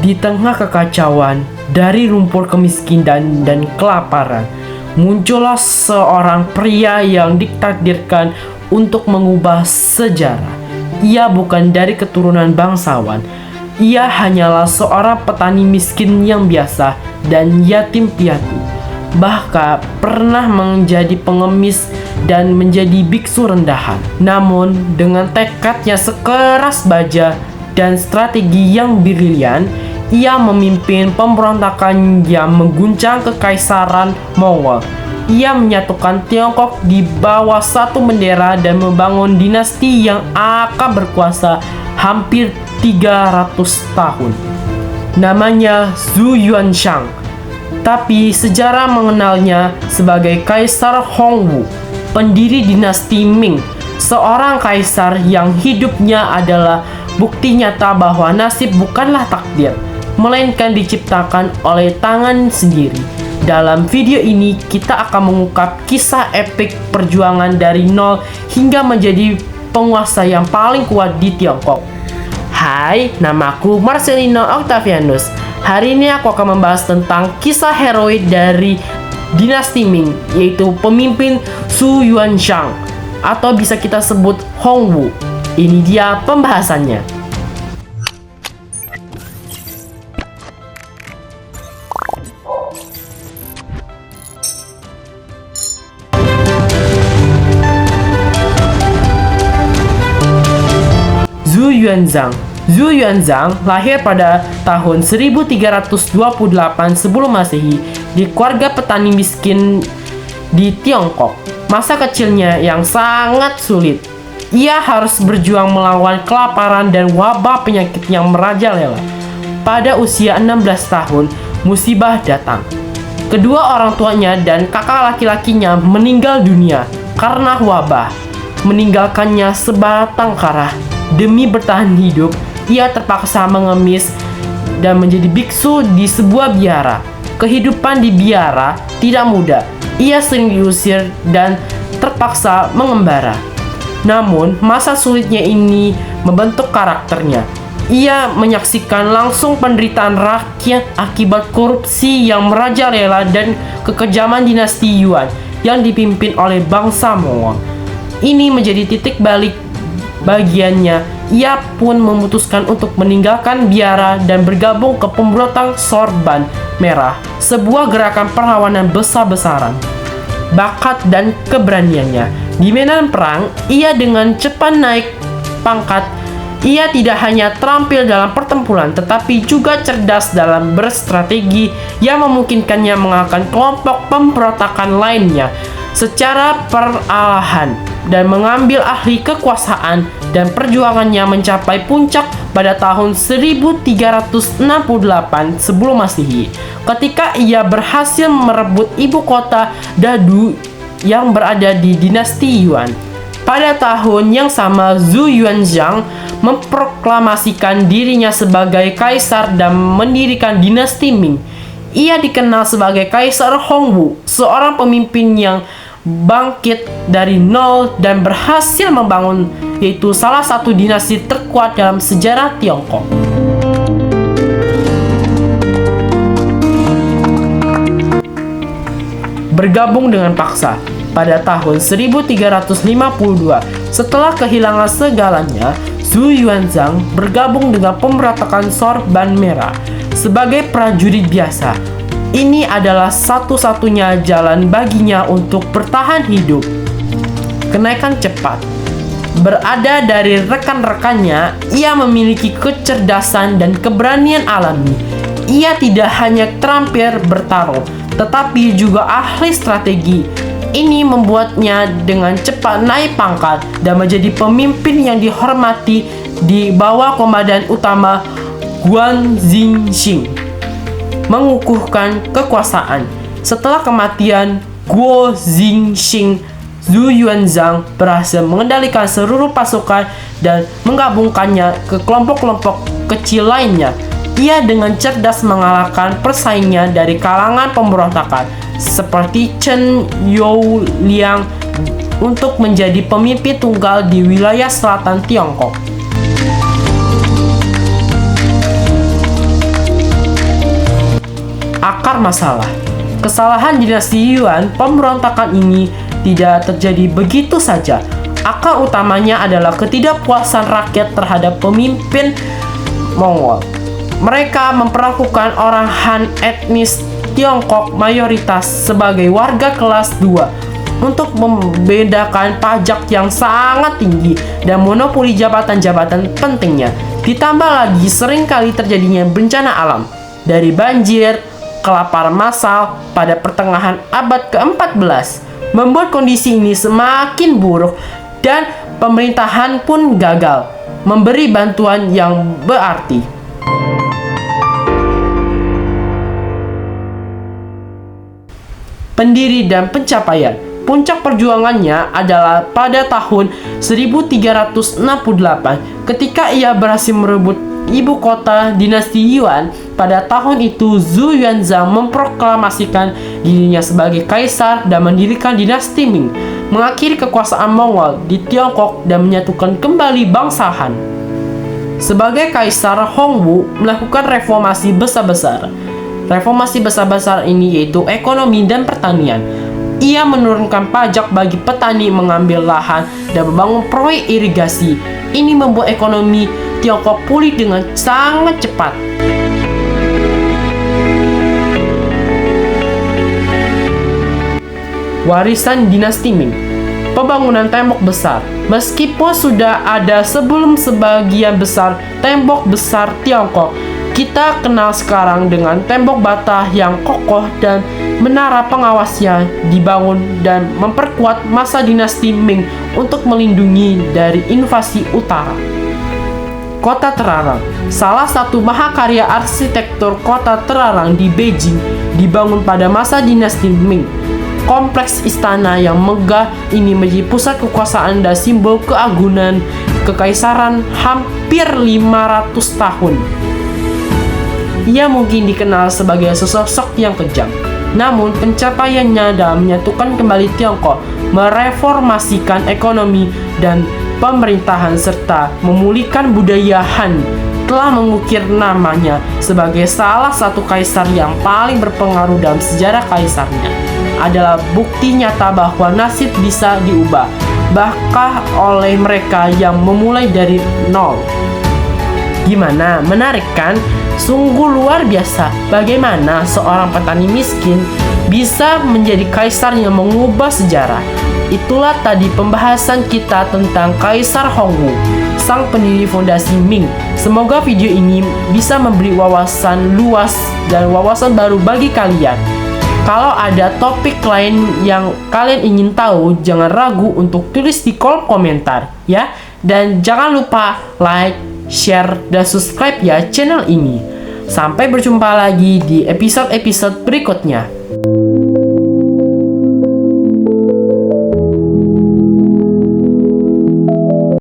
Di tengah kekacauan dari lumpur kemiskinan dan kelaparan, muncullah seorang pria yang ditakdirkan untuk mengubah sejarah. Ia bukan dari keturunan bangsawan. Ia hanyalah seorang petani miskin yang biasa dan yatim piatu. Bahkan pernah menjadi pengemis dan menjadi biksu rendahan. Namun dengan tekadnya sekeras baja dan strategi yang brilian, ia memimpin pemberontakan yang mengguncang kekaisaran Mongol. Ia menyatukan Tiongkok di bawah satu bendera dan membangun dinasti yang akan berkuasa hampir 300 tahun. Namanya Zhu Yuanzhang, tapi sejarah mengenalnya sebagai Kaisar Hongwu, pendiri dinasti Ming, seorang kaisar yang hidupnya adalah bukti nyata bahwa nasib bukanlah takdir, melainkan diciptakan oleh tangan sendiri. Dalam video ini kita akan mengungkap kisah epik perjuangan dari nol hingga menjadi penguasa yang paling kuat di Tiongkok. Hai, namaku Marcelino Octavianus. Hari ini aku akan membahas tentang kisah heroik dari dinasti Ming, yaitu pemimpin Zhu Yuanzhang, atau bisa kita sebut Hongwu. Ini dia pembahasannya. Zhu Yuanzhang lahir pada tahun 1328 sebelum Masehi di keluarga petani miskin di Tiongkok. Masa kecilnya yang sangat sulit. Ia harus berjuang melawan kelaparan dan wabah penyakit yang merajalela. Pada usia 16 tahun, musibah datang. Kedua orang tuanya dan kakak laki-lakinya meninggal dunia karena wabah, meninggalkannya sebatang kara. Demi bertahan hidup, ia terpaksa mengemis dan menjadi biksu di sebuah biara. Kehidupan di biara tidak mudah. Ia sering diusir dan terpaksa mengembara. Namun, masa sulitnya ini membentuk karakternya. Ia menyaksikan langsung penderitaan rakyat akibat korupsi yang merajalela dan kekejaman dinasti Yuan yang dipimpin oleh bangsa Mongol. Ini menjadi titik balik bagiannya. Ia pun memutuskan untuk meninggalkan biara dan bergabung ke pemberontak Sorban Merah, sebuah gerakan perlawanan besar-besaran. Bakat dan keberaniannya di medan perang, ia dengan cepat naik pangkat. Ia tidak hanya terampil dalam pertempuran, tetapi juga cerdas dalam berstrategi yang memungkinkannya mengalahkan kelompok pemberontakan lainnya secara perlahan dan mengambil alih kekuasaan, dan perjuangannya mencapai puncak pada tahun 1368 sebelum Masehi ketika ia berhasil merebut ibu kota Dadu yang berada di dinasti Yuan. Pada tahun yang sama, Zhu Yuanzhang memproklamasikan dirinya sebagai kaisar dan mendirikan dinasti Ming. Ia dikenal sebagai Kaisar Hongwu, seorang pemimpin yang bangkit dari nol dan berhasil membangun yaitu salah satu dinasti terkuat dalam sejarah Tiongkok. Bergabung dengan paksa pada tahun 1352, setelah kehilangan segalanya, Zhu Yuanzhang bergabung dengan pemberontakan Sorban Merah sebagai prajurit biasa. Ini adalah satu-satunya jalan baginya untuk bertahan hidup. Kenaikan cepat. Berada dari rekan-rekannya, ia memiliki kecerdasan dan keberanian alami. Ia tidak hanya terampil bertarung, tetapi juga ahli strategi. Ini membuatnya dengan cepat naik pangkat dan menjadi pemimpin yang dihormati di bawah komandan utama Guan Xingxing, mengukuhkan kekuasaan. Setelah kematian Guo Xingxing, Zhu Yuanzhang berhasil mengendalikan seluruh pasukan dan menggabungkannya ke kelompok-kelompok kecil lainnya. Ia dengan cerdas mengalahkan persaingnya dari kalangan pemberontakan seperti Chen Youliang untuk menjadi pemimpin tunggal di wilayah selatan Tiongkok. akar masalah. Kesalahan dinasti Yuan, pemberontakan ini tidak terjadi begitu saja. Akar utamanya adalah ketidakpuasan rakyat terhadap pemimpin Mongol. Mereka memperlakukan orang Han etnis Tiongkok mayoritas sebagai warga kelas 2 untuk membedakan pajak yang sangat tinggi dan monopoli jabatan-jabatan pentingnya. Ditambah lagi seringkali terjadinya bencana alam dari banjir, kelaparan massal pada pertengahan abad ke-14 membuat kondisi ini semakin buruk dan pemerintahan pun gagal memberi bantuan yang berarti. Pendiri dan pencapaian. Puncak perjuangannya adalah pada tahun 1368 ketika ia berhasil merebut ibu kota dinasti Yuan. Pada tahun itu Zhu Yuanzhang memproklamasikan dirinya sebagai kaisar dan mendirikan dinasti Ming, mengakhiri kekuasaan Mongol di Tiongkok dan menyatukan kembali bangsa Han. Sebagai kaisar, Hongwu melakukan reformasi besar-besar. Reformasi besar-besar ini yaitu ekonomi dan pertanian. Ia menurunkan pajak bagi petani, mengambil lahan, dan membangun proyek irigasi. Ini membuat ekonomi Tiongkok pulih dengan sangat cepat. Warisan dinasti Ming. Pembangunan tembok besar. Meskipun sudah ada sebelum sebagian besar tembok besar Tiongkok, kita kenal sekarang dengan tembok bata yang kokoh dan menara pengawasnya dibangun dan memperkuat masa dinasti Ming untuk melindungi dari invasi utara. Kota Terlarang. Salah satu mahakarya arsitektur kota terlarang di Beijing dibangun pada masa dinasti Ming. Kompleks istana yang megah ini menjadi pusat kekuasaan dan simbol keagungan kekaisaran hampir 500 tahun. Ia mungkin dikenal sebagai sosok yang kejam. Namun pencapaiannya dalam menyatukan kembali Tiongkok, mereformasikan ekonomi dan pemerintahan serta memulihkan budaya Han telah mengukir namanya sebagai salah satu kaisar yang paling berpengaruh dalam sejarah kaisarnya. Adalah bukti nyata bahwa nasib bisa diubah, bahkan oleh mereka yang memulai dari nol. Gimana? Menarik kan? Sungguh luar biasa bagaimana seorang petani miskin bisa menjadi kaisar yang mengubah sejarah. Itulah tadi pembahasan kita tentang Kaisar Hongwu, sang pendiri fondasi Ming. Semoga video ini bisa memberi wawasan luas dan wawasan baru bagi kalian. Kalau ada topik lain yang kalian ingin tahu, jangan ragu untuk tulis di kolom komentar ya. Dan jangan lupa like, share, dan subscribe ya channel ini. Sampai berjumpa lagi di episode-episode berikutnya.